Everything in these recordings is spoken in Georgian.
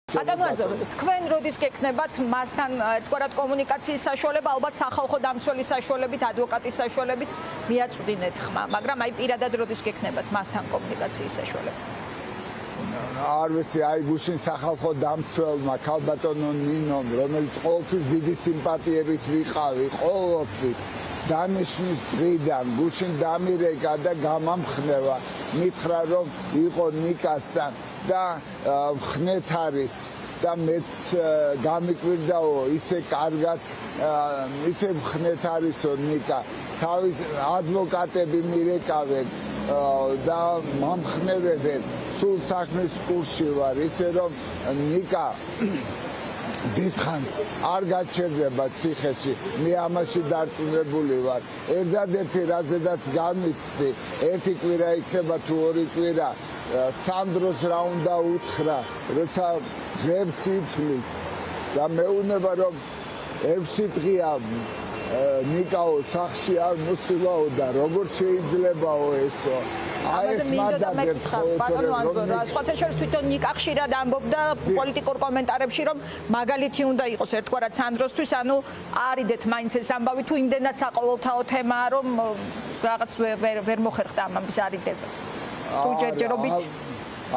ბატონო აზორ, თქვენ როდის გექნებათ მასთან ერთგვარად კომუნიკაციის საშუალება, ალბათ სახალხო დამცველის საშუალებით, ადვოკატის საშუალებით მიაწვდინეთ ხმა, მაგრამ აი პირადად როდის გექნებათ მასთან კომუნიკაციის საშუალება? არ ვიცი, აი გუშინ სახალხო დამცველმა ქალბატონო ნინომ, რომელიც ყოველთვის დიდი სიმპათიებით ვიყავი, ყოველთვის დანიშნის დღიდან გუშინ დამირეკა და გამამხნევა, მითხრა რომ იყო ნიკასთან და ხნეთ არის და მეც გამიკვირდაო ისე კარგად ისე ხნეთ არისო ნიკა თავის ადვოკატები მირეკავენ და მომხნევებენ სულ საქმის კურსში ვარ ისე რომ ნიკა დიდხანს არ გაჩერდება ციხეში მე ამაში დარწმუნებული ვარ ერთადერთი რაზედაც გამიცდი ერთი კვირა იქნება თუ ორი კვირა სანდროს რა უნდა უთხრა როცა ღებს ითვლის და მეუბნება რომ 6 დღეა ნიკაო სახში არ მოსულაო და როგორ შეიძლებაო ესო აი ეს მადაგერთხო ბატონო აზორ სხვათა შორის თვითონ ნიკა ხშირად ამბობდა პოლიტიკურ კომენტარებში რომ მაგალითი უნდა იყოს ერთგვარად სანდროსთვის ანუ არიდეთ მაინც ეს ამბავი თუ იმდენად საყოველთაო თემაა რომ რაღაც ვერ მოხერხდა ამ ამბის არიდება თუ ჯერჯერობით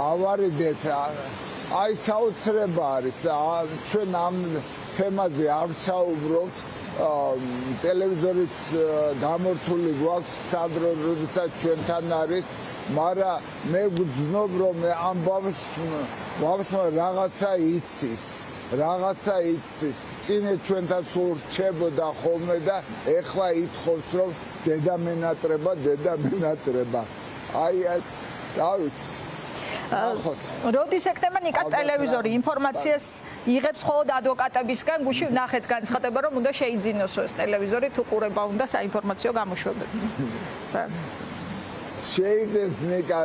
ავარიდეთ აი საოცრება არის ჩვენ ამ თემაზე არ საუბრობთ ტელევიზორით გამორთული გვაქვს სანდრო როდესაც ჩვენთან არის მაგრამ მე ვგრძნობ რომ ამ ბავშვმა რაღაცა იცის წინე ჩვენთან სულ რჩებოდა ხოლმე და ეხლა ითხოვს რომ დედა მენატრება აი ეს რა ვიცი როდის ექნება ნიკას ტელევიზორი ინფორმაციას იღებს მხოლოდ ადვოკატებისგან გუშინ ნახეთ განცხადება რომ უნდა შეიძინოს ეს ტელევიზორი თუ ყურება უნდა საინფორმაციო გამოშვებები შეიძენს ნიკა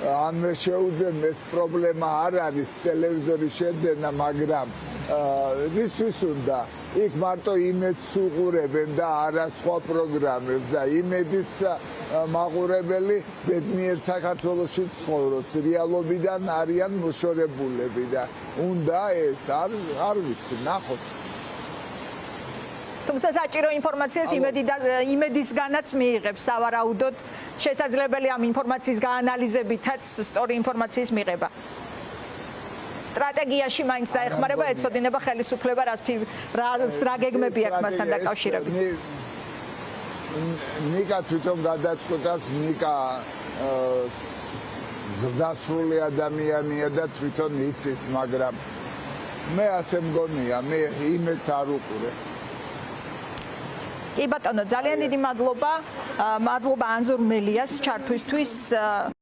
ან მე შეუძენ ეს პრობლემა არ არის ტელევიზორი შეძენა მაგრამ რისთვის უნდა იქ მარტო იმედს უყურებენ და არა სხვა პროგრამებს და იმედის მაყურებელი ბედნიერ საქართველოში ცხოვრობს რეალობიდან არიან მოშორებულები და უნდა ეს არ ვიცი ნახოთ თუმცა საჭირო ინფორმაციას იმედისგანაც მიიღებს სავარაუდოდ შესაძლებელია ამ ინფორმაციის გაანალიზებითაც სწორი ინფორმაციის მიღება სტრატეგიაში მაინც დაეხმარება ეცოდინება ხელისუფლება რა გეგმები აქვს მასთან დაკავშირებით ნიკა თვითონ გადაწყვეტავს ნიკა ზრდასრული ადამიანია და თვითონ იცის მაგრამ მე ასე მგონია მე იმედს არ უყურებ კი ბატონო ძალიან დიდი მადლობა ანზორ მელიას ჩართვისთვის